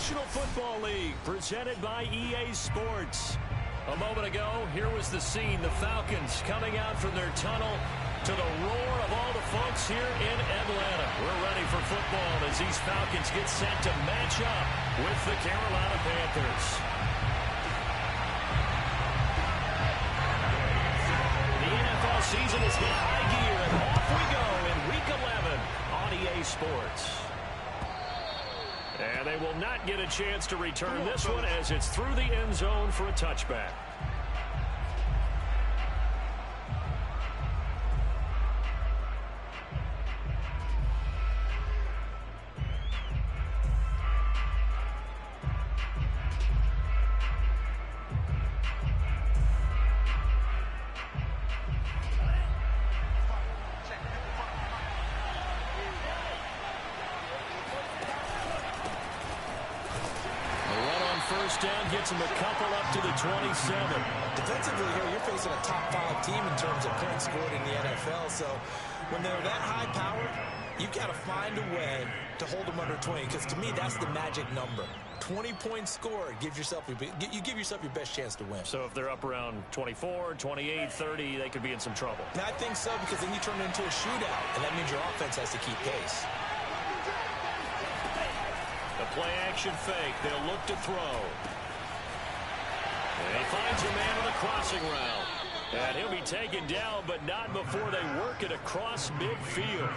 National Football League, presented by EA Sports. A moment ago, here was the scene. The Falcons coming out from their tunnel to the roar of all the folks here in Atlanta. We're ready for football as these Falcons get set to match up with the Carolina Panthers. The NFL season is hit high gear, and off we go in Week 11 on EA Sports. And they will not get a chance to return this one as it's through the end zone for a touchback. First down gets him a couple up to the 27. Defensively here, you're facing a top 5 team in terms of points scored in the NFL. So when they're that high powered, you've got to find a way to hold them under 20. Because to me, that's the magic number. 20 points scored, you give yourself your best chance to win. So if they're up around 24, 28, 30, they could be in some trouble. And I think so, because then you turn it into a shootout, and that means your offense has to keep pace. The play-action fake. They'll look to throw. And he finds a man on a crossing route. And he'll be taken down, but not before they work it across midfield.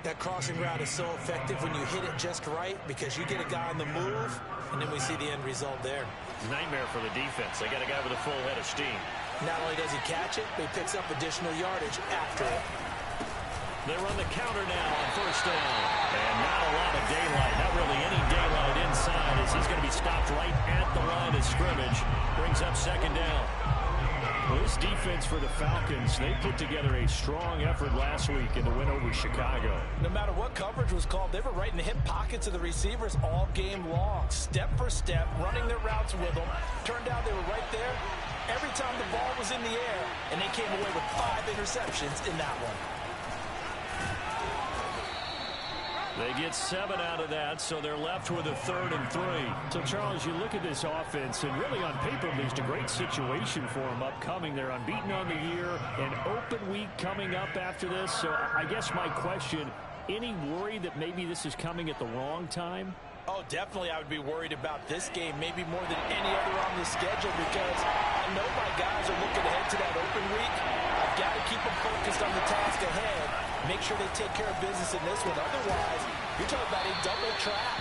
That crossing route is so effective when you hit it just right, because you get a guy on the move, and then we see the end result there. Nightmare for the defense. They got a guy with a full head of steam. Not only does he catch it, but he picks up additional yardage after it. They run the counter now on first down. And not a lot of daylight. Not really any daylight inside as he's going to be stopped right at the line of scrimmage. Brings up second down. Well, this defense for the Falcons, they put together a strong effort last week in the win over Chicago. No matter what coverage was called, they were right in the hip pockets of the receivers all game long. Step for step, running their routes with them. Turned out they were right there every time the ball was in the air, and they came away with 5 interceptions in that one. They get 7 out of that, so they're left with a 3rd and 3. So, Charles, you look at this offense, and really on paper, there's a great situation for them upcoming. They're unbeaten on the year, an open week coming up after this. So I guess my question, any worry that maybe this is coming at the wrong time? Oh, definitely I would be worried about this game, maybe more than any other on the schedule, because I know my guys are looking ahead to that open week. I've got to keep them focused on the task ahead. Make sure they take care of business in this one. Otherwise, you're talking about a double trap.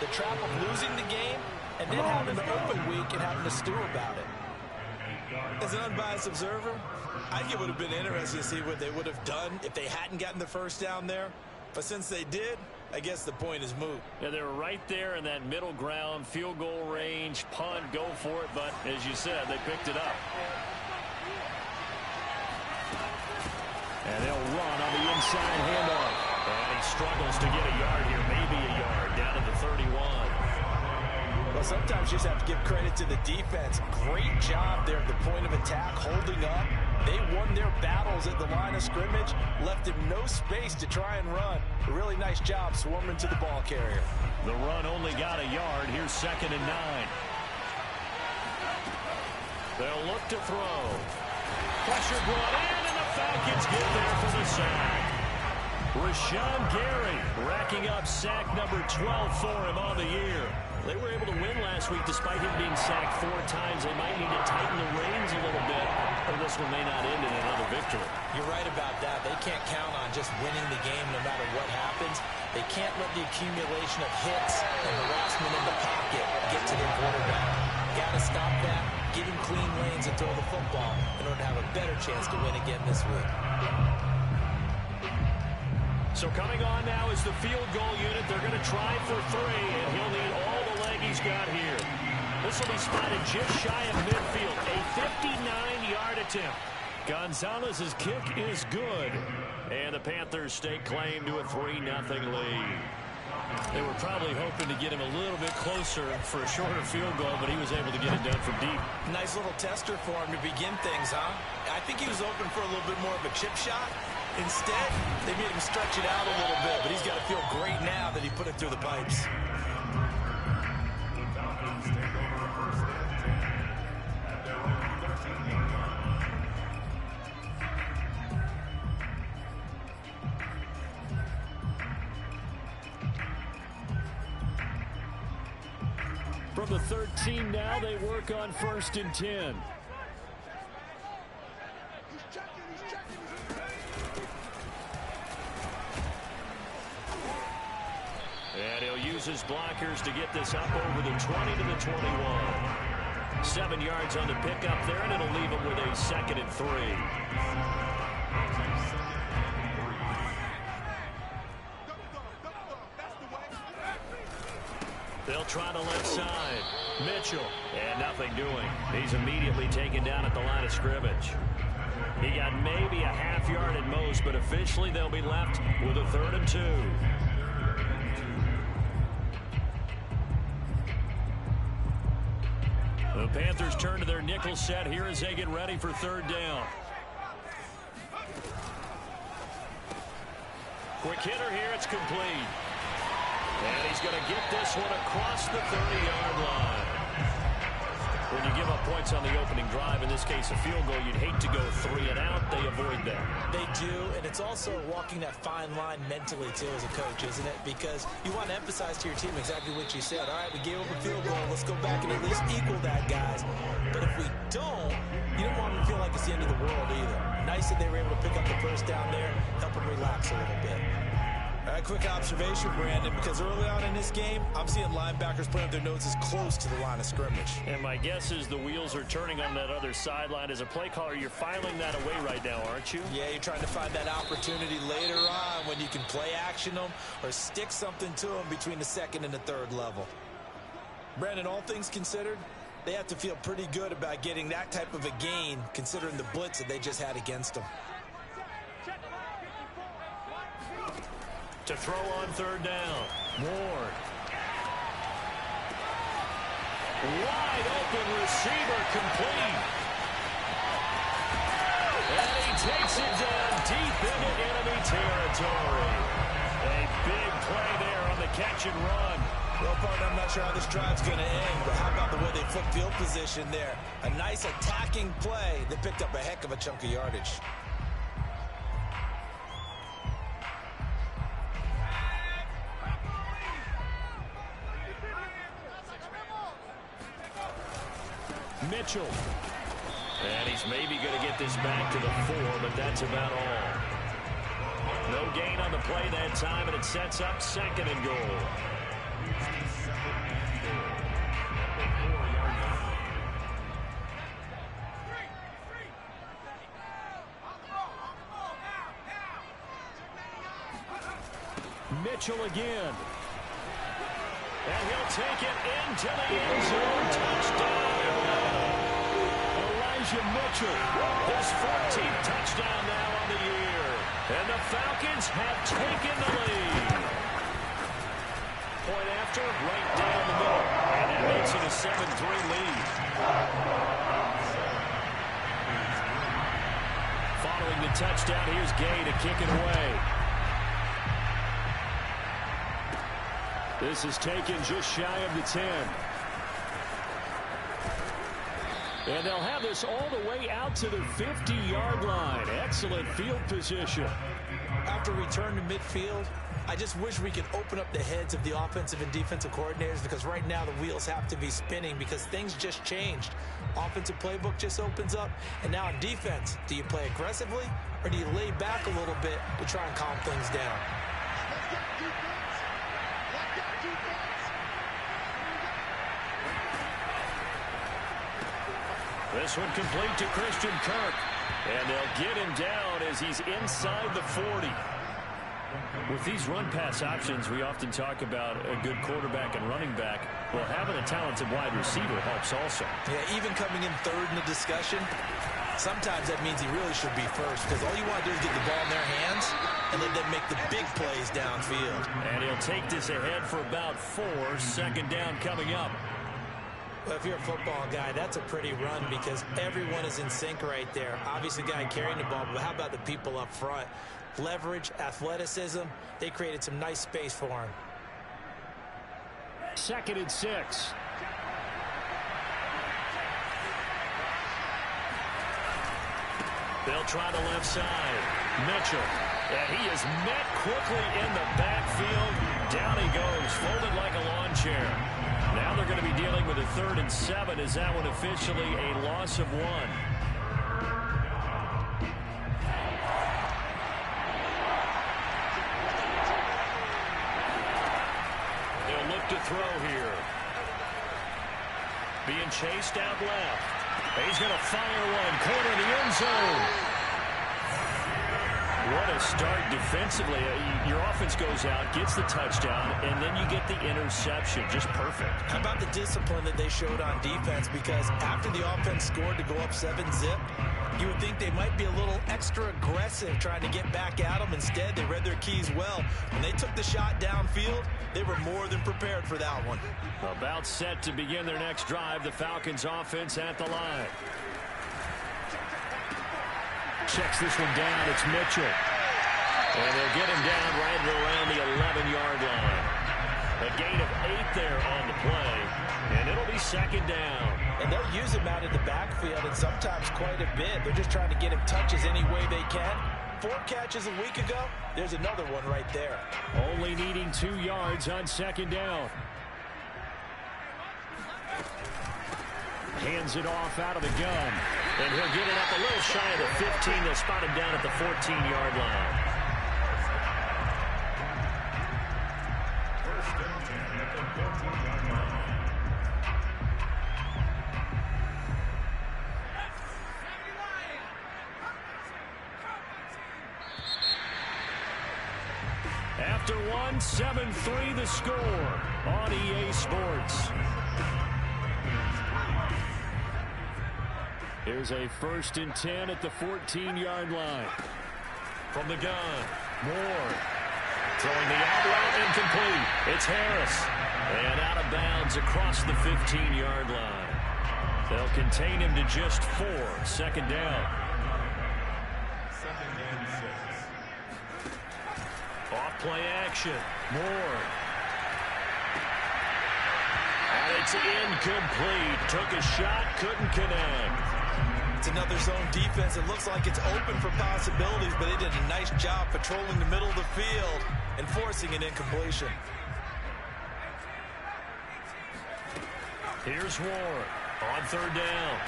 The trap of losing the game and then having the open week and having to stew about it. As an unbiased observer, I think it would have been interesting to see what they would have done if they hadn't gotten the first down there. But since they did, I guess the point is moot. Yeah, they were right there in that middle ground, field goal range, punt, go for it. But as you said, they picked it up. And they'll run on the inside handoff. And he struggles to get a yard here, maybe a yard, down to the 31. Well, sometimes you just have to give credit to the defense. Great job there at the point of attack, holding up. They won their battles at the line of scrimmage, left him no space to try and run. A really nice job swarming to the ball carrier. The run only got a yard. Here's 2nd and 9. They'll look to throw. Pressure brought in, and the Falcons get there for the sack. Rashawn Gary racking up sack number 12 for him on the year. They were able to win last week despite him being sacked 4 times. They might need to tighten the reins a little bit, or this one may not end in another victory. You're right about that. They can't count on just winning the game no matter what happens. They can't let the accumulation of hits and harassment in the pocket get to their quarterback. Got to stop that, give him clean lanes and throw the football in order to have a better chance to win again this week. So coming on now is the field goal unit. They're going to try for 3, and he'll need all the leg he's got here. This will be spotted just shy of midfield. A 59-yard attempt. Gonzalez's kick is good. And the Panthers stake claim to a 3-0 lead. They were probably hoping to get him a little bit closer for a shorter field goal, but he was able to get it done from deep. Nice little tester for him to begin things, huh? I think he was open for a little bit more of a chip shot. Instead, they made him stretch it out a little bit, but he's got to feel great now that he put it through the pipes. From the 13 now, they work on 1st and 10. And he'll use his blockers to get this up over the 20 to the 21. 7 yards on the pickup there, and it'll leave him with a 2nd and 3. They'll try the left side. Mitchell. And nothing doing. He's immediately taken down at the line of scrimmage. He got maybe a half yard at most, but officially they'll be left with a 3rd and 2. The Panthers turn to their nickel set here as they get ready for 3rd down. Quick hitter here. It's complete. And he's going to get this one across the 30-yard line. When you give up points on the opening drive, in this case a field goal, you'd hate to go 3 and out. They avoid that. They do, and it's also walking that fine line mentally, too, as a coach, isn't it? Because you want to emphasize to your team exactly what you said. All right, we gave up a field goal. Let's go back and at least equal that, guys. But if we don't, you don't want them to feel like it's the end of the world either. Nice that they were able to pick up the first down there, help them relax a little bit. All right, quick observation, Brandon, because early on in this game, I'm seeing linebackers putting their noses close to the line of scrimmage. And my guess is the wheels are turning on that other sideline. As a play caller, you're filing that away right now, aren't you? Yeah, you're trying to find that opportunity later on when you can play action them or stick something to them between the 2nd and the 3rd level. Brandon, all things considered, they have to feel pretty good about getting that type of a gain considering the blitz that they just had against them. To throw on 3rd down. Ward. Wide open receiver, complete. And he takes it down deep into enemy territory. A big play there on the catch and run. Well, partner, I'm not sure how this drive's going to end, but how about the way they flip field position there? A nice attacking play that picked up a heck of a chunk of yardage. Mitchell. And he's maybe going to get this back to the 4, but that's about all. No gain on the play that time, and it sets up 2nd and goal. Mitchell again. And he'll take it into the end zone. Touchdown. Mitchell, his 14th touchdown now on the year. And the Falcons have taken the lead. Point after, right down the middle. And that makes it a 7-3 lead. Following the touchdown, here's Gay to kick it away. This is taken just shy of the 10. And they'll have this all the way out to the 50-yard line. Excellent field position. After return to midfield, I just wish we could open up the heads of the offensive and defensive coordinators, because right now the wheels have to be spinning because things just changed. Offensive playbook just opens up, and now in defense, do you play aggressively or do you lay back a little bit to try and calm things down? This one complete to Christian Kirk. And they'll get him down as he's inside the 40. With these run-pass options, we often talk about a good quarterback and running back. Well, having a talented wide receiver helps also. Yeah, even coming in 3rd in the discussion, sometimes that means he really should be first, because all you want to do is get the ball in their hands and let them make the big plays downfield. And he'll take this ahead for about 4. 2nd down coming up. Well, if you're a football guy, that's a pretty run because everyone is in sync right there. Obviously, the guy carrying the ball, but how about the people up front? Leverage, athleticism, they created some nice space for him. 2nd and 6. They'll try the left side. Mitchell. And he is met quickly in the backfield. Down he goes, folded like a lawn chair. Now they're going to be dealing with a 3rd and 7. Is that one officially a loss of 1? They'll look to throw here. Being chased out left. He's going to fire one. Corner of the end zone. What a start defensively. Your offense goes out, gets the touchdown, and then you get the interception. Just perfect. How about the discipline that they showed on defense? Because after the offense scored to go up 7-zip, you would think they might be a little extra aggressive trying to get back at them. Instead, they read their keys well. When they took the shot downfield, they were more than prepared for that one. About set to begin their next drive. The Falcons offense at the line. Checks this one down. It's Mitchell. And they'll get him down right around the 11-yard line. A gain of 8 there on the play. And it'll be 2nd down. And they'll use him out in the backfield, and sometimes quite a bit. They're just trying to get him touches any way they can. 4 catches a week ago. There's another one right there. Only needing 2 yards on 2nd down. Hands it off out of the gun. And he'll get it up a little shy of the 15. They'll spot him down at the 14-yard line. After 1, 7-3 the score on EA Sports. Here's a 1st and 10 at the 14-yard line. From the gun, Moore. Throwing the out route, incomplete. It's Harris. And out of bounds across the 15-yard line. They'll contain him to just 4. 2nd down. Off play action. Moore. And it's incomplete. Took a shot, couldn't connect. It's another zone defense. It looks like it's open for possibilities, but they did a nice job patrolling the middle of the field and forcing an incompletion. Here's Ward on 3rd down.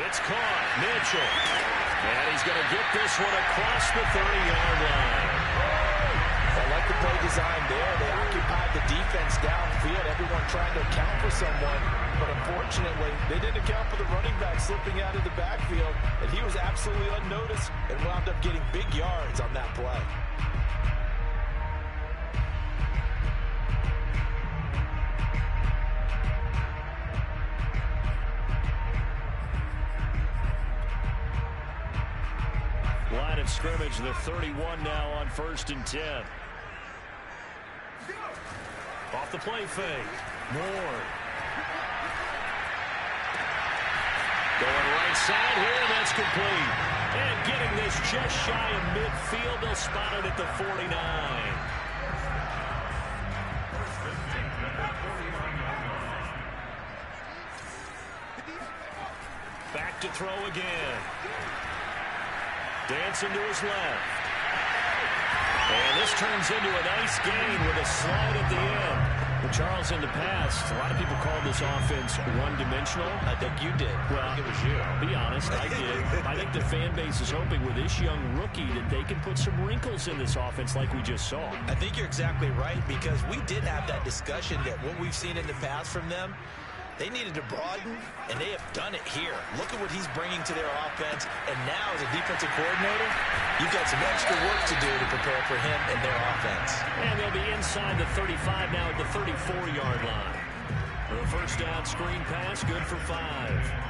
It's caught. Mitchell. And he's going to get this one across the 30-yard line. I like the play design there. They occupied the defense downfield, everyone trying to account for someone. But unfortunately, they didn't account for the running back slipping out of the backfield, and he was absolutely unnoticed and wound up getting big yards on that play. Line of scrimmage, the 31 now on 1st and 10. Off the play fake. Moore. Going right side here, and that's complete. And getting this just shy of midfield. They'll spot it at the 49. Back to throw again. Dancing to his left. And this turns into a nice gain with a slide at the end. Well, Charles, in the past, a lot of people called this offense one-dimensional. I think you did. Well, I think it was you. I'll be honest, I did. I think the fan base is hoping with this young rookie that they can put some wrinkles in this offense like we just saw. I think you're exactly right, because we did have that discussion that what we've seen in the past from them, they needed to broaden, and they have done it here. Look at what he's bringing to their offense, and now as a defensive coordinator, you've got some extra work to do to prepare for him and their offense. And they'll be inside the 35 now at the 34-yard line. The first down screen pass, good for 5.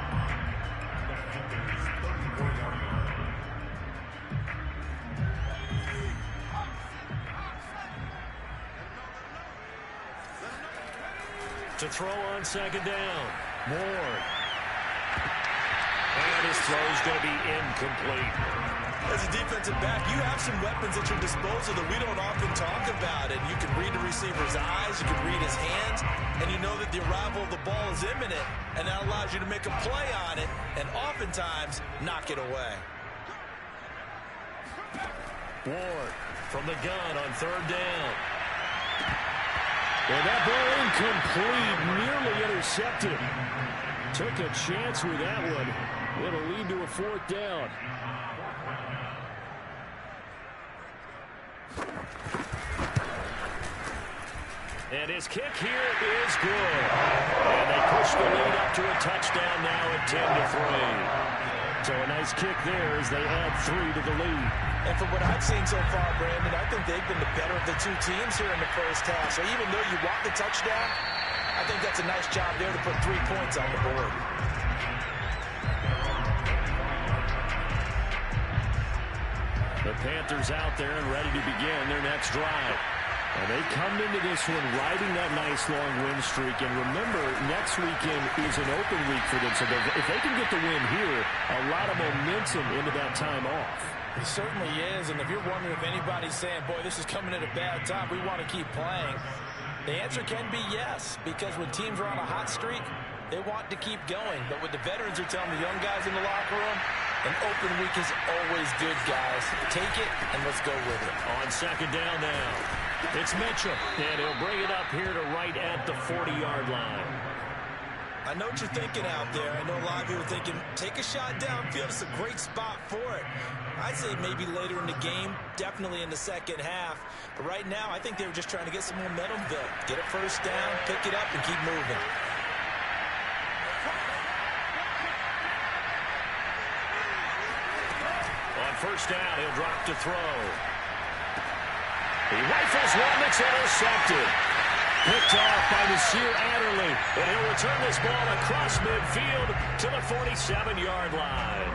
To throw on 2nd down. Moore. And his throw's going to be incomplete. As a defensive back, you have some weapons at your disposal that we don't often talk about. And you can read the receiver's eyes, you can read his hands, and you know that the arrival of the ball is imminent, and that allows you to make a play on it and oftentimes knock it away. Ward from the gun on third down. And that ball incomplete, nearly intercepted. Took a chance with that one. It'll lead to a fourth down. And his kick here is good. And they push the lead up to a touchdown now at 10-3. So a nice kick there as they add 3 to the lead. And from what I've seen so far, Brandon, I think they've been the better of the two teams here in the first half. So even though you want the touchdown, I think that's a nice job there to put 3 points on the board. The Panthers out there and ready to begin their next drive. And they come into this one riding that nice long win streak. And remember, next weekend is an open week for them. So if they can get the win here, a lot of momentum into that time off. It certainly is. And if you're wondering if anybody's saying, boy, this is coming at a bad time, we want to keep playing, the answer can be yes. Because when teams are on a hot streak, they want to keep going. But what the veterans are telling the young guys in the locker room, an open week is always good, guys. Take it, and let's go with it. On second down now, it's Mitchell. And he'll bring it up here to right at the 40-yard line. I know what you're thinking out there. I know a lot of you are thinking, take a shot downfield. It's a great spot for it. I'd say maybe later in the game, definitely in the second half. But right now, I think they were just trying to get some momentum built. Get a first down, pick it up, and keep moving. On first down, he'll drop to throw. He rifles one that's intercepted. Picked off by Nasir Adderley. And he'll return this ball across midfield to the 47-yard line.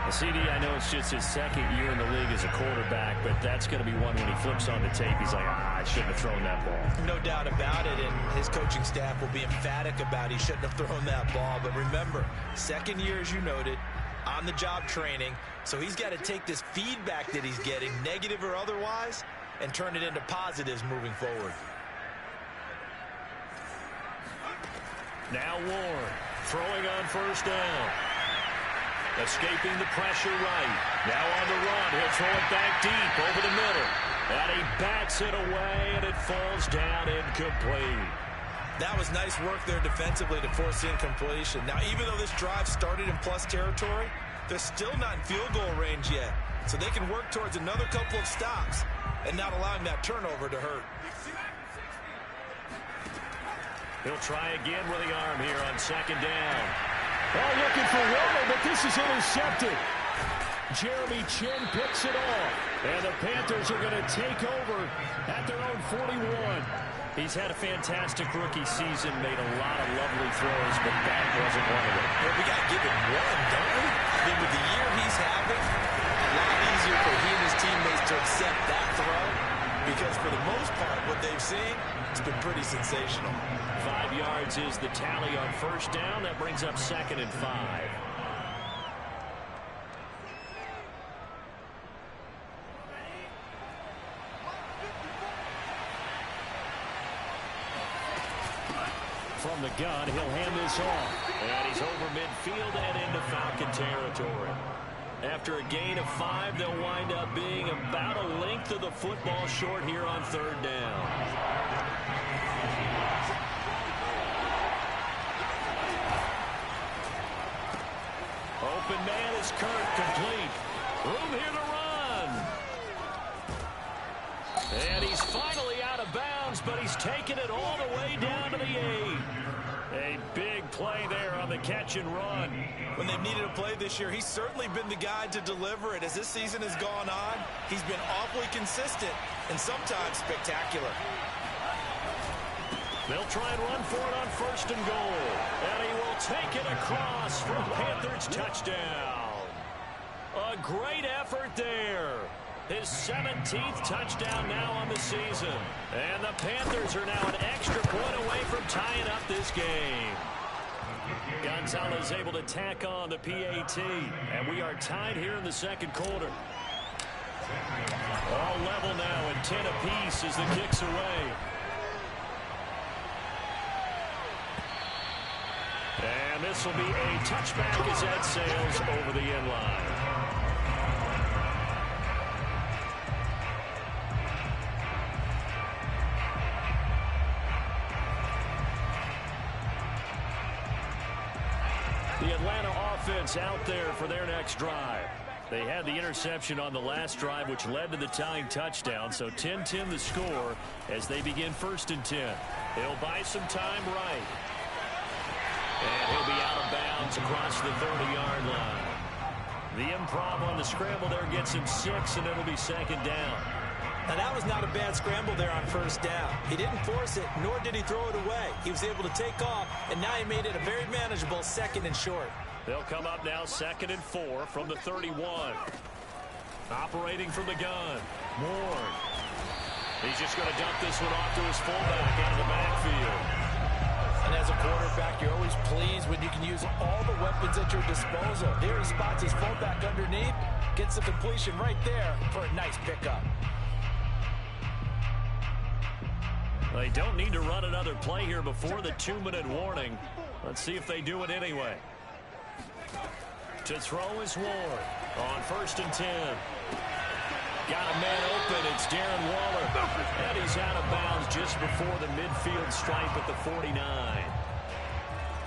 CD, I know it's just his second year in the league as a quarterback, but that's going to be one when he flips on the tape. He's like, I shouldn't have thrown that ball. No doubt about it, and his coaching staff will be emphatic about he shouldn't have thrown that ball. But remember, second year, as you noted, on-the-job training, so he's got to take this feedback that he's getting, negative or otherwise, and turn it into positives moving forward. Now Ward throwing on first down. Escaping the pressure right. Now on the run. He'll throw it back deep over the middle. And he bats it away, and it falls down incomplete. That was nice work there defensively to force incompletion. Now, even though this drive started in plus territory, they're still not in field goal range yet. So they can work towards another couple of stops and not allowing that turnover to hurt. He'll try again with the arm here on second down. Oh, looking for Waddle, but this is intercepted. Jeremy Chin picks it off. And the Panthers are going to take over at their own 41. He's had a fantastic rookie season, made a lot of lovely throws, but that wasn't one of them. Well, we got to give him one, don't we? I mean, with the year he's having, a lot easier for he and his teammates to accept that throw, because for the most part, what they've seen, it's been pretty sensational. 5 yards is the tally on first down. That brings up 2nd and 5. From the gun, he'll hand this off. And he's over midfield and into Falcon territory. After a gain of 5, they'll wind up being about a length of the football short here on third down. Open man is Kirk, complete. Room here to run. And he's finally out of bounds, but he's taken it all the way down to the 8. A big play there on the catch and run. When they've needed a play this year, he's certainly been the guy to deliver it. As this season has gone on, he's been awfully consistent and sometimes spectacular. They'll try and run for it on first and goal. And he will take it across for a Panthers touchdown. A great effort there. His 17th touchdown now on the season. And the Panthers are now an extra point away from tying up this game. Gonzalez able to tack on the PAT. And we are tied here in the second quarter. All level now and 10 apiece as the kick's away. And this will be a touchback as that sails over the end line. Atlanta offense out there for their next drive. They had the interception on the last drive, which led to the tying touchdown. So 10-10 the score as they begin 1st and 10. They'll buy some time right. And he'll be out of bounds across the 30-yard line. The improv on the scramble there gets him 6, and it'll be 2nd down. Now, that was not a bad scramble there on 1st down. He didn't force it, nor did he throw it away. He was able to take off, and now he made it a very manageable 2nd and short. They'll come up now 2nd and 4 from the 31. Operating from the gun. Ward. He's just going to dump this one off to his fullback out of the backfield. And as a quarterback, you're always pleased when you can use all the weapons at your disposal. Here he spots his fullback underneath, gets the completion right there for a nice pickup. They don't need to run another play here before the 2-minute warning. Let's see if they do it anyway. To throw is Ward on 1st and 10. Got a man open. It's Darren Waller. And he's out of bounds just before the midfield stripe at the 49.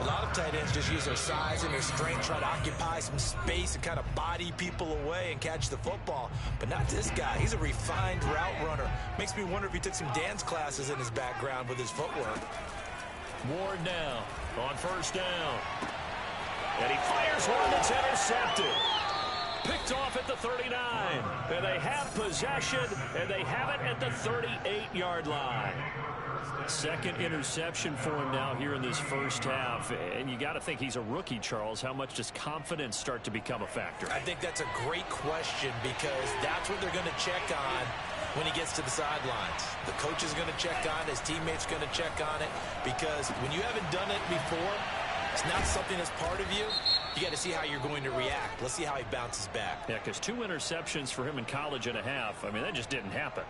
A lot of tight ends just use their size and their strength, try to occupy some space and kind of body people away and catch the football. But not this guy. He's a refined route runner. Makes me wonder if he took some dance classes in his background with his footwork. Ward now on 1st down. And he fires one that's intercepted. Picked off at the 39. And they have possession, and they have it at the 38-yard line. 2nd interception for him now here in this 1st half. And you got to think he's a rookie, Charles. How much does confidence start to become a factor? I think that's a great question because that's what they're going to check on when he gets to the sidelines. The coach is going to check on it. His teammates are going to check on it because when you haven't done it before, it's not something that's part of you. You got to see how you're going to react. Let's see how he bounces back. Yeah, because 2 interceptions for him in college and a half. I mean, that just didn't happen.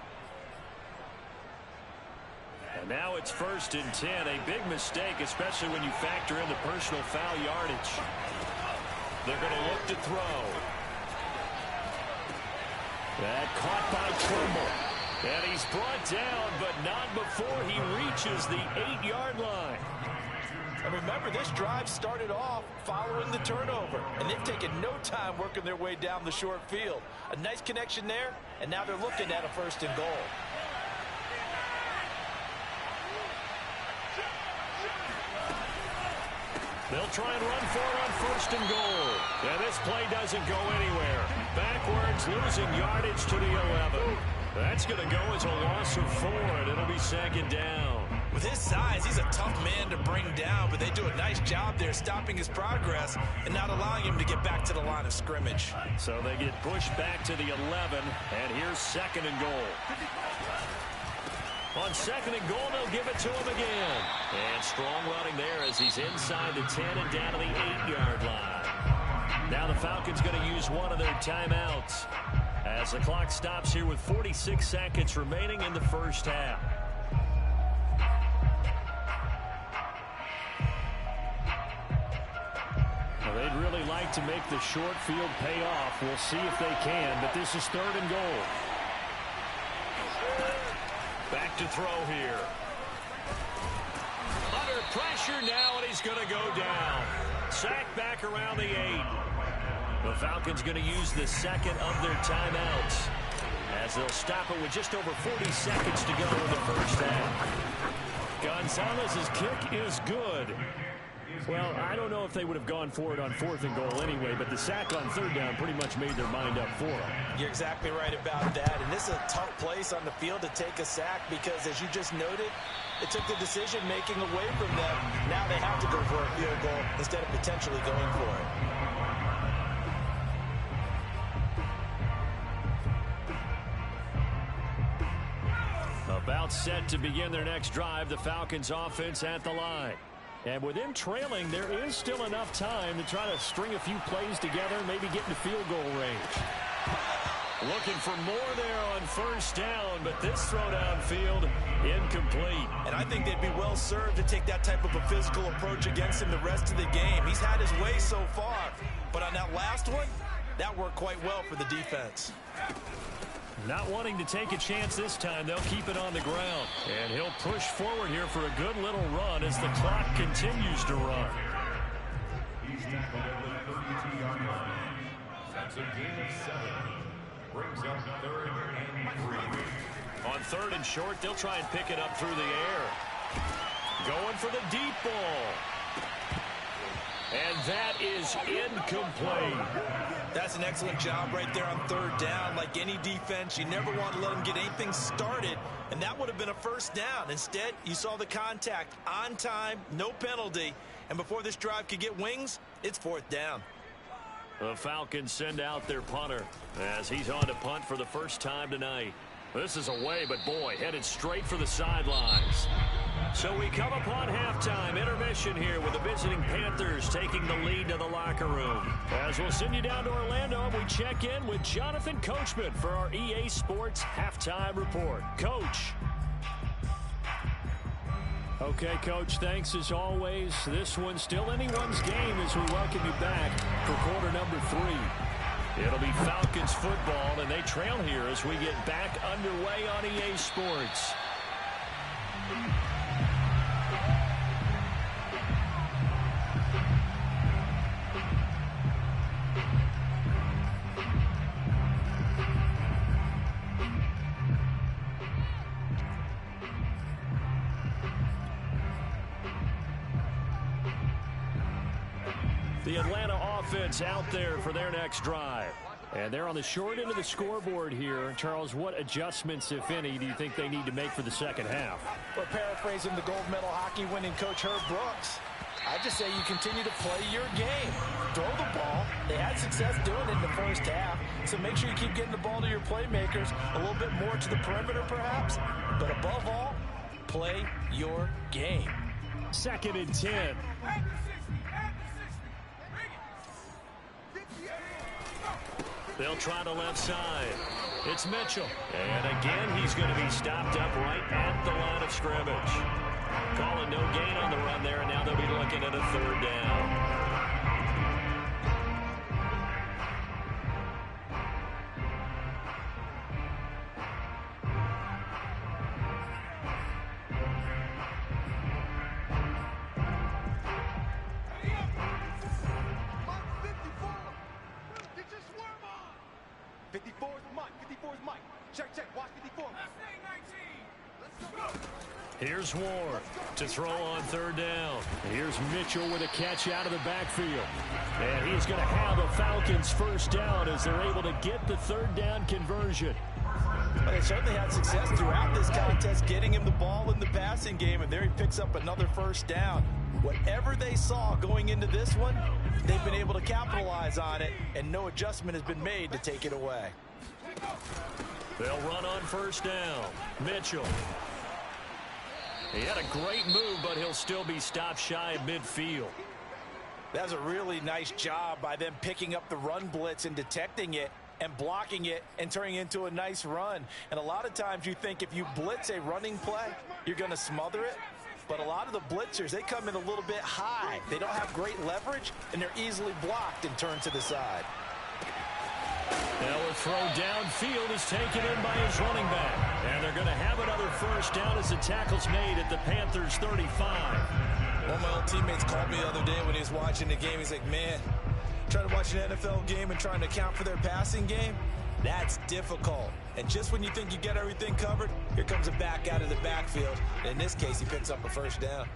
And now it's 1st and 10. A big mistake, especially when you factor in the personal foul yardage. They're going to look to throw. That caught by Trimble. And he's brought down, but not before he reaches the 8-yard line. And remember, this drive started off following the turnover. And they've taken no time working their way down the short field. A nice connection there, and now they're looking at a 1st and goal. They'll try and run for it on 1st and goal. And this play doesn't go anywhere. Backwards, losing yardage to the 11. That's going to go as a loss of 4, and it'll be 2nd down. With his size, he's a tough man to bring down, but they do a nice job there stopping his progress and not allowing him to get back to the line of scrimmage. So they get pushed back to the 11, and here's 2nd and goal. On 2nd and goal, they'll give it to him again. And strong running there as he's inside the 10 and down to the 8-yard line. Now the Falcons going to use one of their timeouts as the clock stops here with 46 seconds remaining in the 1st half. Well, they'd really like to make the short field pay off. We'll see if they can, but this is 3rd and goal. Back to throw here. Under pressure now, and he's going to go down. Sacked back around the 8. The Falcons going to use the 2nd of their timeouts as they'll stop it with just over 40 seconds to go in the 1st half. Gonzalez's kick is good. Well, I don't know if they would have gone for it on 4th and goal anyway, but the sack on 3rd down pretty much made their mind up for them. You're exactly right about that, and this is a tough place on the field to take a sack because, as you just noted, it took the decision-making away from them. Now they have to go for a field goal instead of potentially going for it. About set to begin their next drive, the Falcons offense at the line. And with them trailing, there is still enough time to try to string a few plays together and maybe get into field goal range. Looking for more there on 1st down, but this throw downfield incomplete. And I think they'd be well served to take that type of a physical approach against him the rest of the game. He's had his way so far, but on that last one, that worked quite well for the defense. Not wanting to take a chance this time, they'll keep it on the ground. And he'll push forward here for a good little run as the clock continues to run. He's tackled at the 32-yard line. That's a gain of 7. Brings up 3rd and 3. On 3rd and short, they'll try and pick it up through the air. Going for the deep ball. And that is incomplete. That's an excellent job right there on 3rd down. Like any defense, you never want to let them get anything started, and that would have been a 1st down. Instead, you saw the contact on time, no penalty, and before this drive could get wings, it's 4th down. The Falcons send out their punter as he's on to punt for the first time tonight. This is away, but boy, headed straight for the sidelines. So we come upon halftime intermission here with the visiting Panthers taking the lead to the locker room. As we'll send you down to Orlando, and we check in with Jonathan Coachman for our EA Sports halftime report. Coach. Okay, Coach, thanks as always. This one's still anyone's game as we welcome you back for quarter number 3. It'll be Falcons football, and they trail here as we get back underway on EA Sports. The Atlanta offense out there for their next drive. And they're on the short end of the scoreboard here. Charles, what adjustments, if any, do you think they need to make for the second half? Well, paraphrasing the gold medal hockey winning coach Herb Brooks, I just say you continue to play your game. Throw the ball. They had success doing it in the first half, so make sure you keep getting the ball to your playmakers, a little bit more to the perimeter perhaps, but above all, play your game. 2nd and 10. They'll try the left side. It's Mitchell. And again, he's going to be stopped up right at the line of scrimmage. Calling no gain on the run there, and now they'll be looking at a 3rd down. Here's Ward to throw on 3rd down. Here's Mitchell with a catch out of the backfield. And he's going to have a Falcons 1st down as they're able to get the 3rd down conversion. Well, they certainly had success throughout this contest, getting him the ball in the passing game, and there he picks up another 1st down. Whatever they saw going into this one, they've been able to capitalize on it, and no adjustment has been made to take it away. They'll run on 1st down. Mitchell. He had a great move, but he'll still be stopped shy of midfield. That's a really nice job by them picking up the run blitz and detecting it and blocking it and turning it into a nice run. And a lot of times you think if you blitz a running play, you're going to smother it. But a lot of the blitzers, they come in a little bit high. They don't have great leverage, and they're easily blocked and turned to the side. Now a throw downfield is taken in by his running back. And they're going to have another 1st down as the tackle's made at the Panthers 35. One of my old teammates called me the other day when he was watching the game. He's like, man, trying to watch an NFL game and trying to account for their passing game, that's difficult. And just when you think you get everything covered, here comes a back out of the backfield. And in this case, he picks up a 1st down.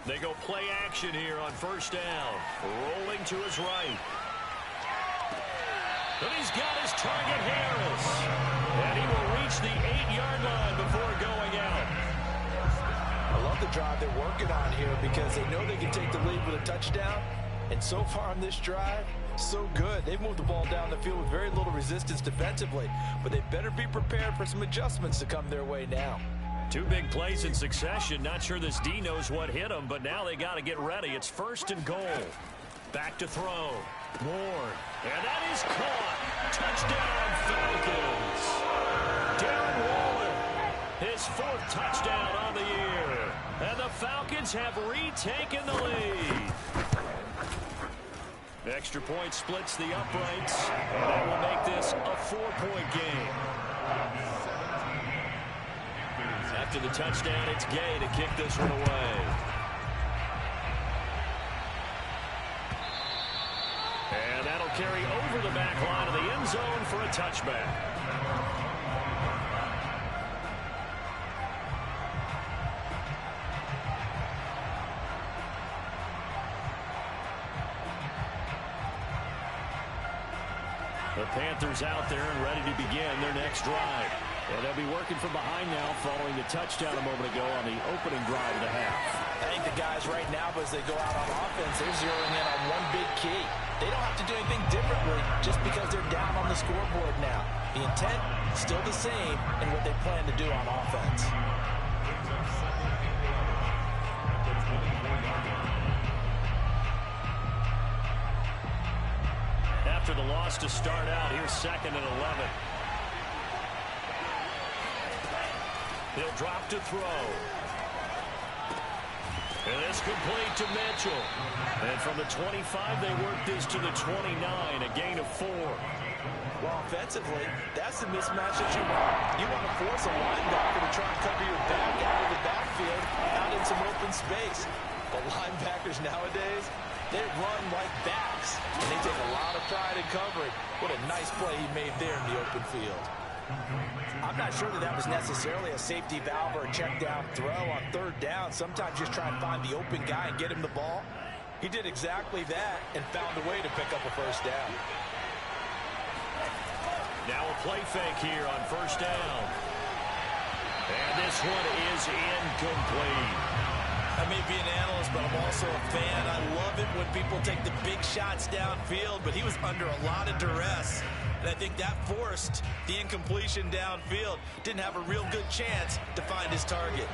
They go play action here on 1st down. Rolling to his right. And he's got his target, Harris. And he will reach the 8-yard line before going out. I love the drive they're working on here because they know they can take the lead with a touchdown. And so far on this drive, so good. They've moved the ball down the field with very little resistance defensively. But they better be prepared for some adjustments to come their way now. 2 big plays in succession. Not sure this D knows what hit him, but now they got to get ready. It's 1st and goal. Back to throw. Ward. And that is caught. Touchdown, Falcons. Darren Waller, his 4th touchdown on the year. And the Falcons have retaken the lead. Extra point splits the uprights, and that will make this a 4-point game. After the touchdown, it's Gay to kick this one away. carry over the back line of the end zone for a touchback. The Panthers out there and ready to begin their next drive. And they'll be working from behind now following the touchdown a moment ago on the opening drive of the half. I think the guys right now, as they go out on offense, they're zeroing in on one big key. They don't have to do anything differently just because they're down on the scoreboard now. The intent is still the same in what they plan to do on offense. After the loss to start out, here's 2nd and 11. He'll drop to throw. And it's complete to Mitchell. And from the 25, they work this to the 29, a gain of 4. Well, offensively, that's the mismatch that you want. You want to force a linebacker to try and cover your back out of the backfield, out in some open space. But linebackers nowadays, they run like backs, and they take a lot of pride in covering. What a nice play he made there in the open field. I'm not sure that was necessarily a safety valve or a check down throw on 3rd down. Sometimes just try and find the open guy and get him the ball. He did exactly that and found a way to pick up a 1st down. Now a play fake here on 1st down. And this one is incomplete. I may be an analyst, but I'm also a fan. I love it when people take the big shots downfield, but he was under a lot of duress. And I think that forced the incompletion downfield. Didn't have a real good chance to find his target.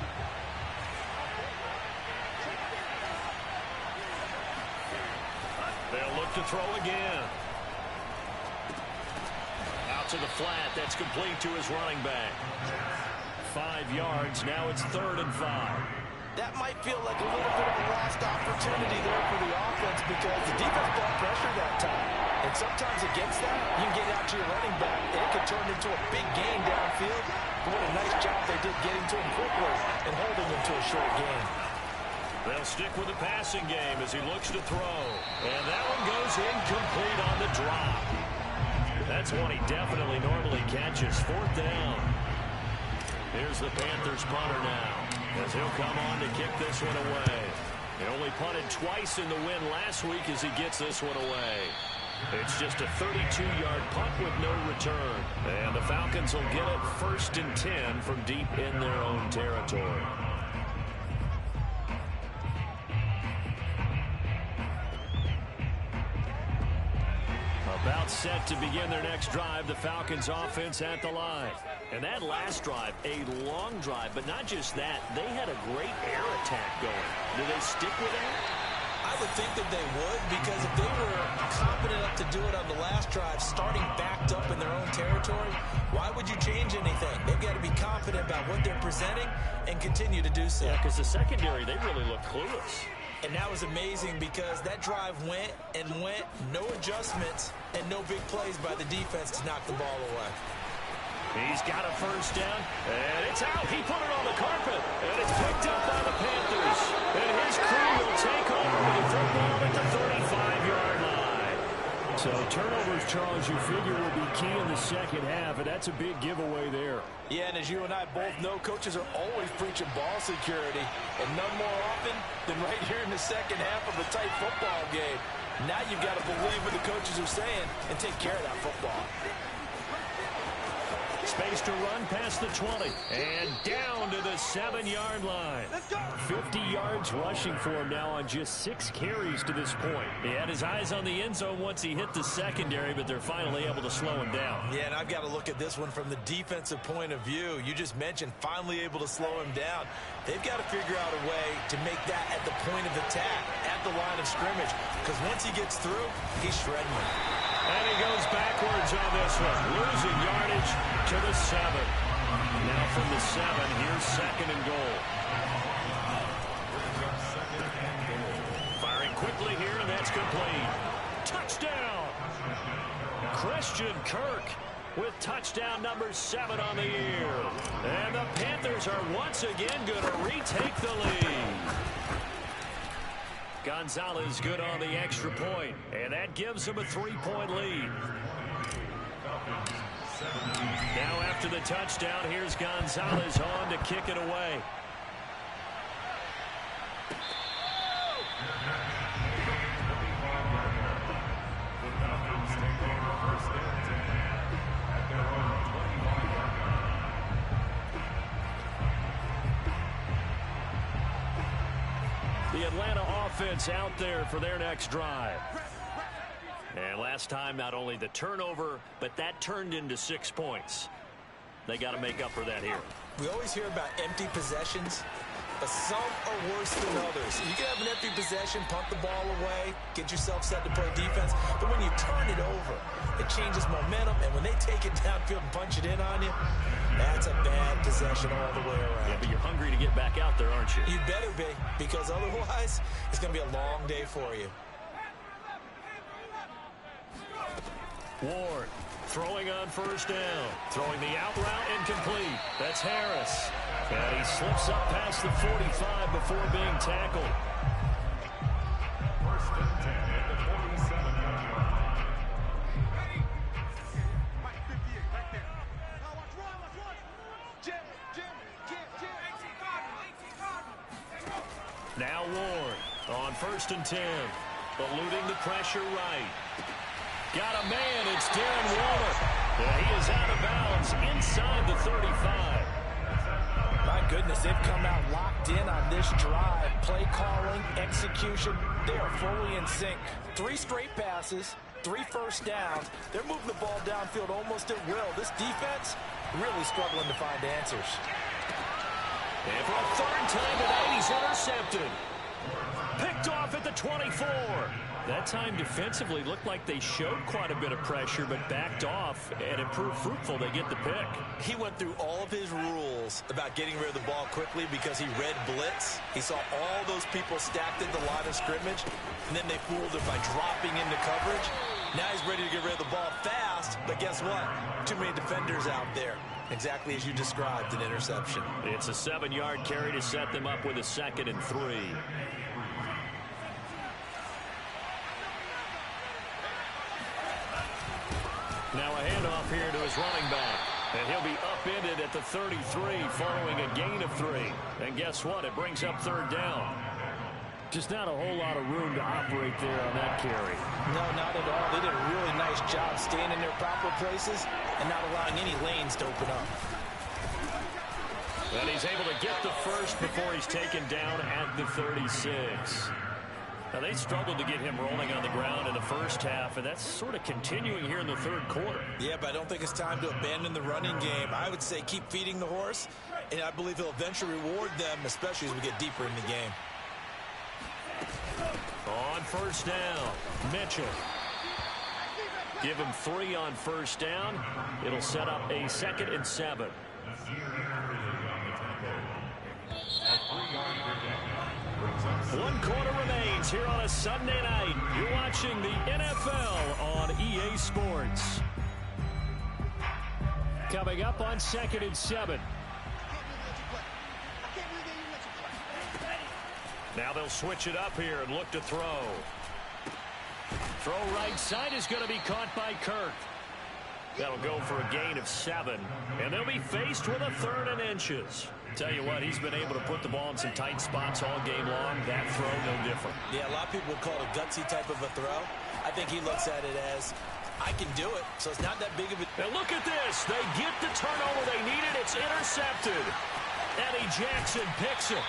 They'll look to throw again. Out to the flat. That's complete to his running back. 5 yards. Now it's 3rd and 5. That might feel like a little bit of a lost opportunity there for the offense because the defense brought pressure that time. And sometimes against that, you can get out to your running back, and it could turn into a big gain downfield. But what a nice job they did getting to him quickly and holding him to a short gain. They'll stick with the passing game as he looks to throw. And that one goes incomplete on the drop. That's one he definitely normally catches. 4th down. Here's the Panthers punter now, as he'll come on to kick this one away. He only punted twice in the win last week as he gets this one away. It's just a 32-yard punt with no return. And the Falcons will get it 1st and 10 from deep in their own territory. About set to begin their next drive, the Falcons offense at the line. And that last drive, a long drive, but not just that. They had a great air attack going. Do they stick with that? I would think that they would, because if they were confident enough to do it on the last drive, starting backed up in their own territory, why would you change anything? They've got to be confident about what they're presenting and continue to do so. Yeah, because the secondary, they really looked clueless. And that was amazing because that drive went and went, no adjustments, and no big plays by the defense to knock the ball away. He's got a 1st down, and it's out. He put it on the carpet, and it's picked up by the Panthers. And his crew will take over with the football at the 35-yard line. So turnovers, Charles, you figure will be key in the second half, and that's a big giveaway there. Yeah, and as you and I both know, coaches are always preaching ball security, and none more often than right here in the second half of a tight football game. Now you've got to believe what the coaches are saying and take care of that football. Space to run past the 20 and down to the 7-yard line. 50 yards rushing for him now on just 6 carries to this point. He had his eyes on the end zone once he hit the secondary, but they're finally able to slow him down. Yeah, and I've got to look at this one from the defensive point of view. You just mentioned finally able to slow him down. They've got to figure out a way to make that at the point of attack, at the line of scrimmage, because once he gets through, he's shredding them. And he goes backwards on this one, losing yardage to the 7. Now from the 7, here's 2nd and goal. Firing quickly here, and that's complete. Touchdown! Christian Kirk with touchdown number 7 on the year. And the Panthers are once again going to retake the lead. Got Gonzalez good on the extra point, and that gives him a 3-point lead. Now after the touchdown, here's Gonzalez on to kick it away. The Atlanta offense out there for their next drive. And last time, not only the turnover, but that turned into 6 points. They got to make up for that here. We always hear about empty possessions, but some are worse than others. You can have an empty possession, punt the ball away, get yourself set to play defense, but when you turn it over, it changes momentum, and when they take it downfield and punch it in on you, that's a bad possession all the way around. Yeah, but you're hungry to get back out there, aren't you? You better be, because otherwise, it's going to be a long day for you. Ward throwing on first down. Throwing the out route incomplete. That's Harris. And he slips up past the 45 before being tackled. First and 10 at the 47-yard line. Now Ward on first and 10. Eluding the pressure right. Got a man. It's Darren Waller. Yeah, he is out of bounds inside the 35. My goodness, they've come out locked in on this drive. Play calling, execution, they are fully in sync. 3 straight passes, 3 first downs. They're moving the ball downfield almost at will. This defense really struggling to find answers. And for a third time tonight, he's intercepted. Picked off at the 24. That time defensively looked like they showed quite a bit of pressure, but backed off and it proved fruitful. They get the pick. He went through all of his rules about getting rid of the ball quickly because he read blitz. He saw all those people stacked at the line of scrimmage, and then they fooled him by dropping into coverage. Now he's ready to get rid of the ball fast, but guess what? Too many defenders out there. Exactly as you described, an interception. It's a 7-yard carry to set them up with a 2nd and 3. Now a handoff here to his running back. And he'll be upended at the 33 following a gain of 3. And guess what? It brings up 3rd down. Just not a whole lot of room to operate there on that carry. No, not at all. They did a really nice job staying in their proper places and not allowing any lanes to open up. And he's able to get the first before he's taken down at the 36. Now, they struggled to get him rolling on the ground in the first half, and that's sort of continuing here in the 3rd quarter. Yeah, but I don't think it's time to abandon the running game. I would say keep feeding the horse, and I believe he'll eventually reward them, especially as we get deeper in the game. On first down, Mitchell. Give him 3 on first down. It'll set up a 2nd and 7. 1 quarter remains here on a Sunday night. You're watching the NFL on EA Sports. Coming up on 2nd and 7. Now they'll switch it up here and look to throw. Throw right side is going to be caught by Kirk. That'll go for a gain of 7. And they'll be faced with a 3rd and inches. Tell you what, he's been able to put the ball in some tight spots all game long. That throw, no different. Yeah, a lot of people would call it a gutsy type of a throw. I think he looks at it as, I can do it, so it's not that big of a... And look at this. They get the turnover they needed. It's intercepted. Eddie Jackson picks it.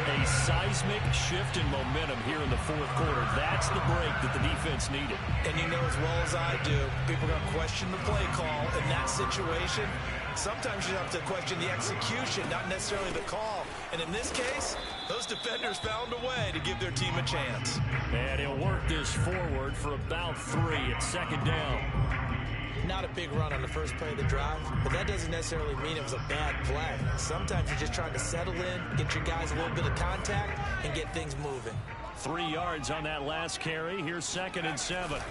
A seismic shift in momentum here in the 4th quarter. That's the break that the defense needed. And you know as well as I do, people are going to question the play call in that situation. Sometimes you have to question the execution, not necessarily the call. And in this case, those defenders found a way to give their team a chance. And he'll work this forward for about 3 at 2nd down. Not a big run on the first play of the drive, but that doesn't necessarily mean it was a bad play. Sometimes you're just trying to settle in, get your guys a little bit of contact, and get things moving. 3 yards on that last carry. Here's 2nd and 7.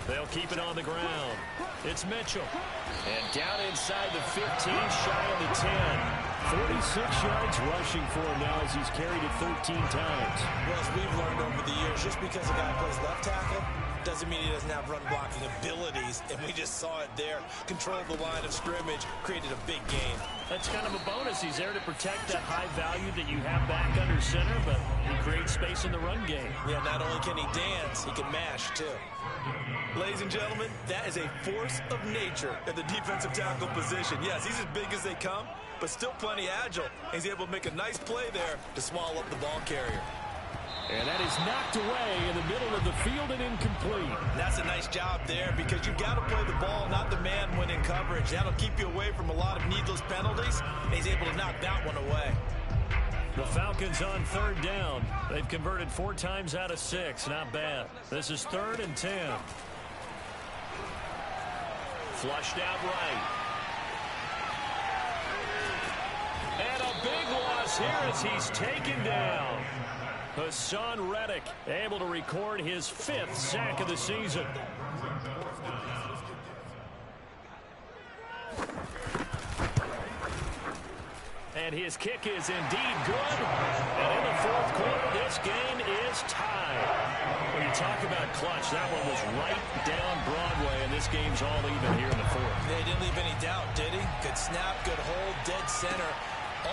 They'll keep it on the ground. It's Mitchell. And down inside the 15, shy of the 10. 46 yards rushing for him now as he's carried it 13 times. Well, as we've learned over the years, just because a guy plays left tackle doesn't mean he doesn't have run blocking abilities, and we just saw it there. Controlled the line of scrimmage, created a big gain. That's kind of a bonus. He's there to protect that high value that you have back under center, but he creates space in the run game. Yeah, not only can he dance, he can mash, too. Ladies and gentlemen, that is a force of nature at the defensive tackle position. Yes, he's as big as they come, but still plenty agile. He's able to make a nice play there to swallow up the ball carrier. And that is knocked away in the middle of the field and incomplete. That's a nice job there because you've got to play the ball, not the man when in coverage. That'll keep you away from a lot of needless penalties. And he's able to knock that one away. The Falcons on third down. They've converted 4 times out of 6. Not bad. This is 3rd and 10. Flushed out right. And a big loss here as he's taken down. Hassan Reddick able to record his 5th sack of the season. And his kick is indeed good. And in the 4th quarter, this game is tied. When you talk about clutch, that one was right down Broadway, and this game's all even here in the 4th. They didn't leave any doubt, did he? Good snap, good hold, dead center.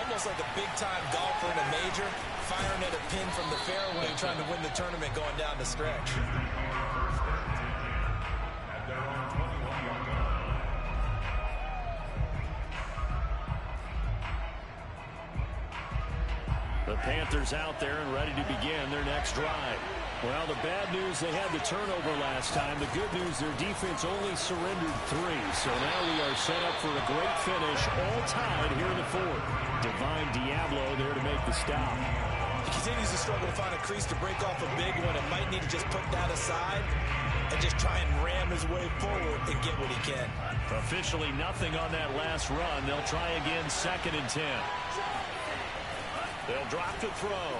Almost like a big-time golfer in a major, firing at a pin from the fairway, trying to win the tournament going down the stretch. The Panthers out there and ready to begin their next drive. Well, the bad news, they had the turnover last time. The good news, their defense only surrendered 3. So now we are set up for a great finish, all tied here in the 4th. Divine Diablo there to make the stop. He continues to struggle to find a crease to break off a big one and might need to just put that aside and just try and ram his way forward and get what he can. Officially nothing on that last run. They'll try again 2nd and 10. They'll drop to throw.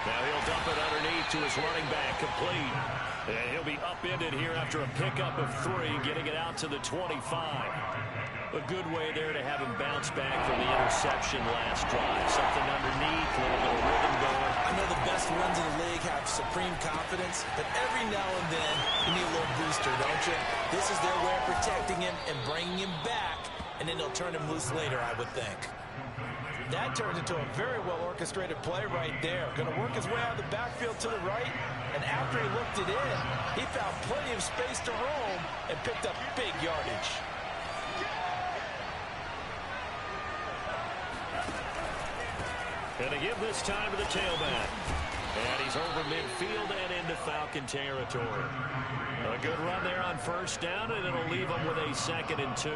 Now he'll dump it underneath to his running back, complete. And he'll be upended here after a pickup of 3, getting it out to the 25. A good way there to have him bounce back from the interception last drive. Something underneath, a little bit of rhythm going. I know the best runs in the league have supreme confidence, but every now and then you need a little booster, don't you? This is their way of protecting him and bringing him back, and then they'll turn him loose later, I would think. That turns into a very well-orchestrated play right there. Going to work his way out of the backfield to the right, and after he looked it in, he found plenty of space to roam and picked up big yardage. And to give this time to the tailback. And he's over midfield and into Falcon territory. A good run there on 1st down, and it'll leave him with a 2nd and 2.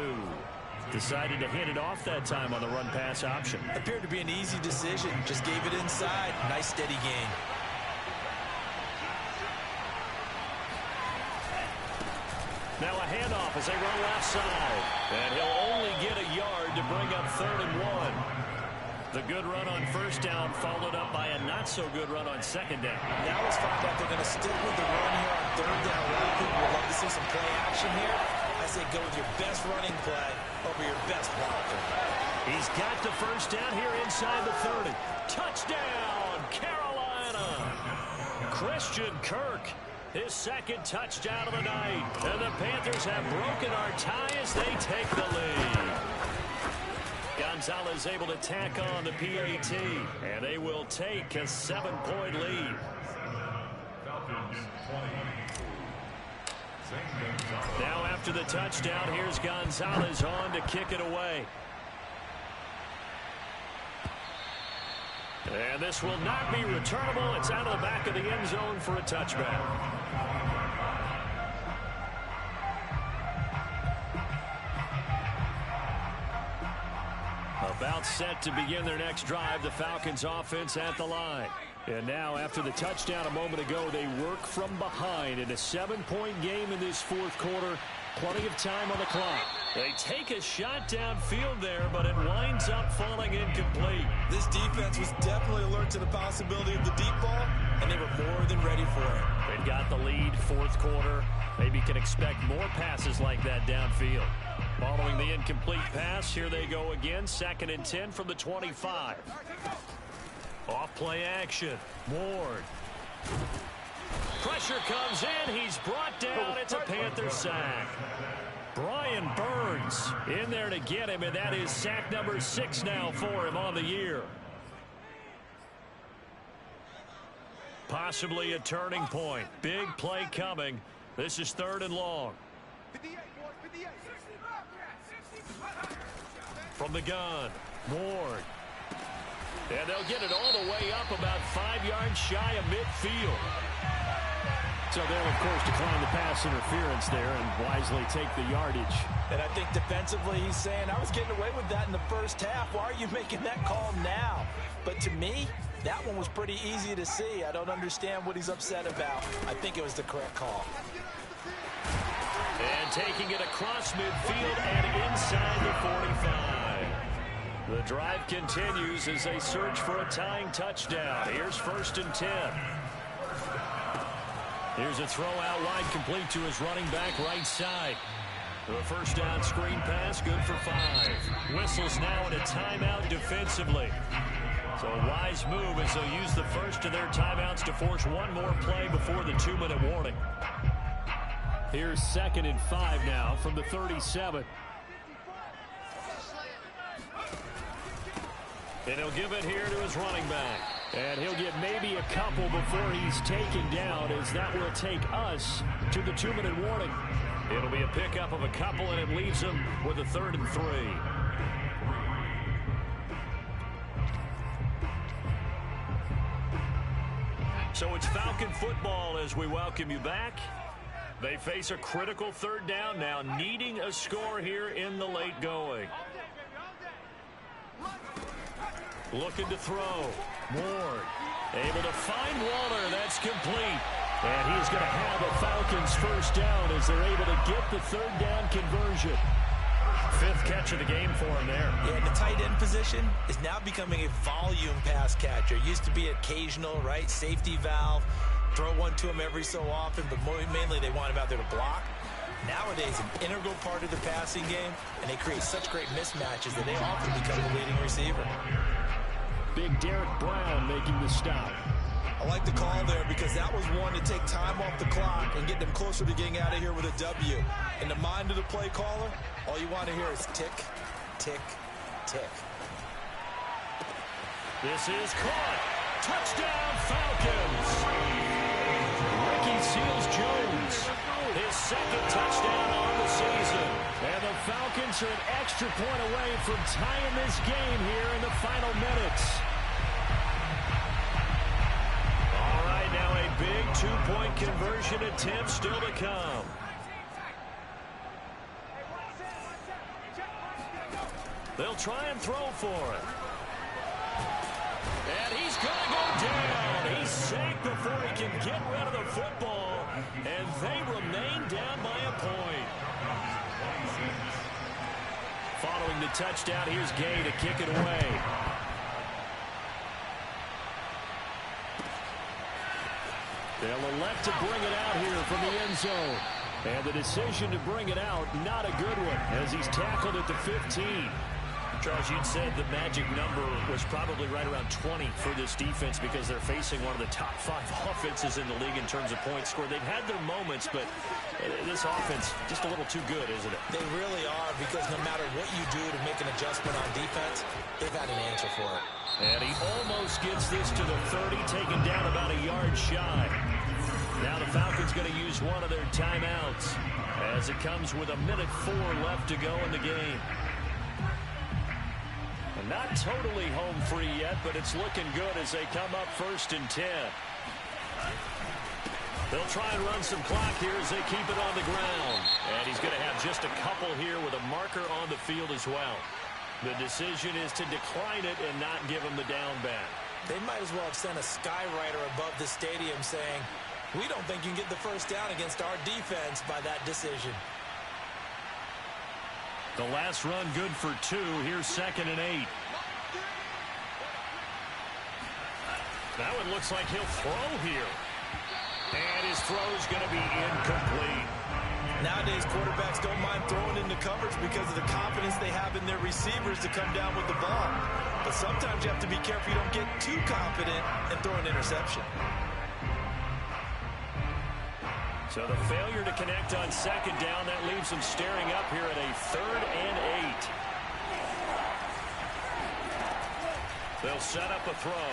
Decided to hand it off that time on the run-pass option. Appeared to be an easy decision. Just gave it inside. Nice steady gain. Now a handoff as they run left side. And he'll only get a yard to bring up 3rd and 1. The good run on 1st down followed up by a not-so-good run on 2nd down. Now let's find out they're going to stick with the run here on 3rd down. A lot of people would love to see some play action here. I say go with your best running play over your best blocker. He's got the 1st down here inside the 30. Touchdown, Carolina! Christian Kirk, his 2nd touchdown of the night. And the Panthers have broken our tie as they take the lead. Gonzalez able to tack on the PAT, and they will take a 7-point lead. Now after the touchdown, here's Gonzalez on to kick it away. And this will not be returnable. It's out of the back of the end zone for a touchback. About set to begin their next drive, the Falcons offense at the line. And now after the touchdown a moment ago, they work from behind in a 7-point game in this 4th quarter. Plenty of time on the clock. They take a shot downfield there, but it winds up falling incomplete. This defense was definitely alert to the possibility of the deep ball, and they were more than ready for it. They've got the lead, 4th quarter. Maybe can expect more passes like that downfield. Following the incomplete pass, here they go again. 2nd and 10 from the 25. Off play action. Ward. Pressure comes in. He's brought down. It's a Panther sack. Brian Burns in there to get him, and that is sack number 6 now for him on the year. Possibly a turning point. Big play coming. This is 3rd and long. From the gun, Ward. And they'll get it all the way up about 5 yards shy of midfield. So they'll, of course, decline the pass interference there and wisely take the yardage. And I think defensively he's saying, I was getting away with that in the first half. Why are you making that call now? But to me, that one was pretty easy to see. I don't understand what he's upset about. I think it was the correct call. And taking it across midfield and inside the 45. The drive continues as they search for a tying touchdown. Here's 1st and 10. Here's a throw out wide, complete to his running back right side. The 1st down screen pass, good for 5. Whistles now in a timeout defensively. So a wise move as they'll use the first of their timeouts to force one more play before the 2-minute warning. Here's 2nd and 5 now from the 37. And he'll give it here to his running back. And he'll get maybe a couple before he's taken down, as that will take us to the 2-minute warning. It'll be a pickup of a couple, and it leaves him with a 3rd and 3. So it's Falcon football as we welcome you back. They face a critical 3rd down now, needing a score here in the late going. Looking to throw. Ward able to find Waller. That's complete. And he's going to have a Falcons 1st down as they're able to get the 3rd down conversion. 5th catch of the game for him there. Yeah, and the tight end position is now becoming a volume pass catcher. Used to be occasional, right? Safety valve. Throw one to him every so often, but mainly they want him out there to block. Nowadays, an integral part of the passing game, and they create such great mismatches that they often become the leading receiver. Big Derek Brown making the stop. I like the call there because that was one to take time off the clock and get them closer to getting out of here with a W. In the mind of the play caller, all you want to hear is tick, tick, tick. This is caught. Touchdown, Falcons. Ricky Seals-Jones, his 2nd touchdown on the season. And the Falcons are an extra point away from tying this game here in the final minutes. All right, now a big 2-point conversion attempt still to come. They'll try and throw for it. And he's going to go down. He's sacked before he can get rid of the football. And they remain down by a point. Following the touchdown, here's Gay to kick it away. They'll elect to bring it out here from the end zone. And the decision to bring it out, not a good one, as he's tackled at the 15. Charles, you'd said the magic number was probably right around 20 for this defense because they're facing one of the top 5 offenses in the league in terms of points scored. They've had their moments, but this offense just a little too good, isn't it? They really are, because no matter what you do to make an adjustment on defense, they've had an answer for it. And he almost gets this to the 30, taken down about a yard shy. Now the Falcons going to use one of their timeouts as it comes with 1:04 left to go in the game. Not totally home free yet, but it's looking good as they come up 1st and 10. They'll try and run some clock here as they keep it on the ground. And he's going to have just a couple here with a marker on the field as well. The decision is to decline it and not give him the down back. They might as well have sent a skywriter above the stadium saying, we don't think you can get the 1st down against our defense by that decision. The last run good for 2. Here's 2nd and 8. That one looks like he'll throw here. And his throw's going to be incomplete. Nowadays, quarterbacks don't mind throwing into coverage because of the confidence they have in their receivers to come down with the ball. But sometimes you have to be careful you don't get too confident and throw an interception. So the failure to connect on second down, that leaves them staring up here at a 3rd and 8. They'll set up a throw.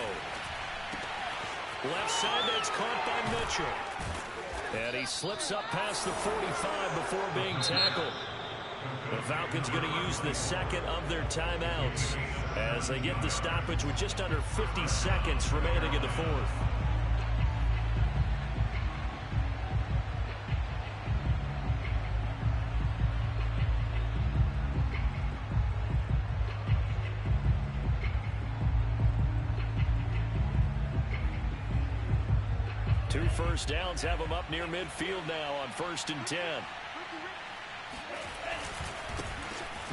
Left side, that's caught by Mitchell. And he slips up past the 45 before being tackled. The Falcons going to use the second of their timeouts as they get the stoppage with just under 50 seconds remaining in the 4th. Two first downs have them up near midfield now on 1st and 10.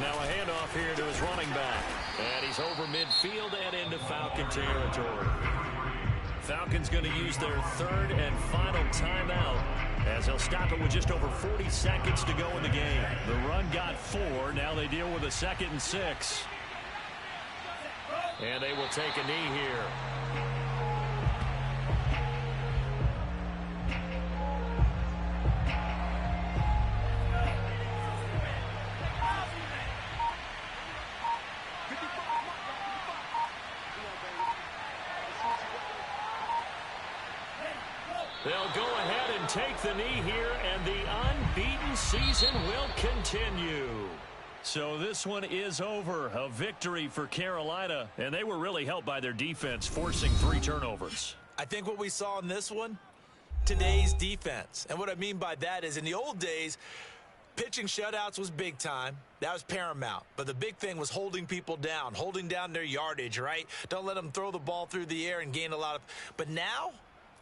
Now a handoff here to his running back. And he's over midfield and into Falcon territory. Falcons going to use their 3rd and final timeout as they'll stop it with just over 40 seconds to go in the game. The run got 4. Now they deal with a 2nd and 6. And they will take a knee here. They'll go ahead and take the knee here, and the unbeaten season will continue. So this one is over. A victory for Carolina, and they were really helped by their defense, forcing 3 turnovers. I think what we saw in this one, today's defense. And what I mean by that is in the old days, pitching shutouts was big time. That was paramount. But the big thing was holding people down, holding down their yardage, right? Don't let them throw the ball through the air and gain a lot of... But now,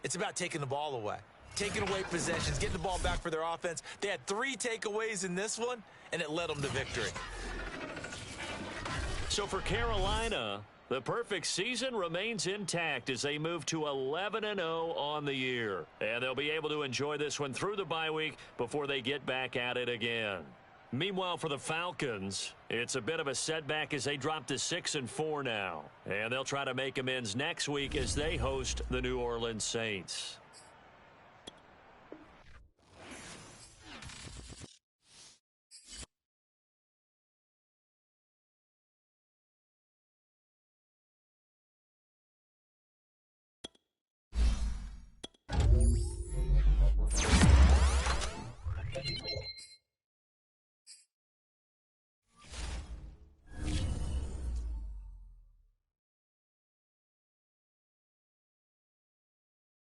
it's about taking the ball away, taking away possessions, getting the ball back for their offense. They had 3 takeaways in this one, and it led them to victory. So for Carolina, the perfect season remains intact as they move to 11-0 on the year. And they'll be able to enjoy this one through the bye week before they get back at it again. Meanwhile, for the Falcons, it's a bit of a setback as they drop to 6-4 now. And they'll try to make amends next week as they host the New Orleans Saints.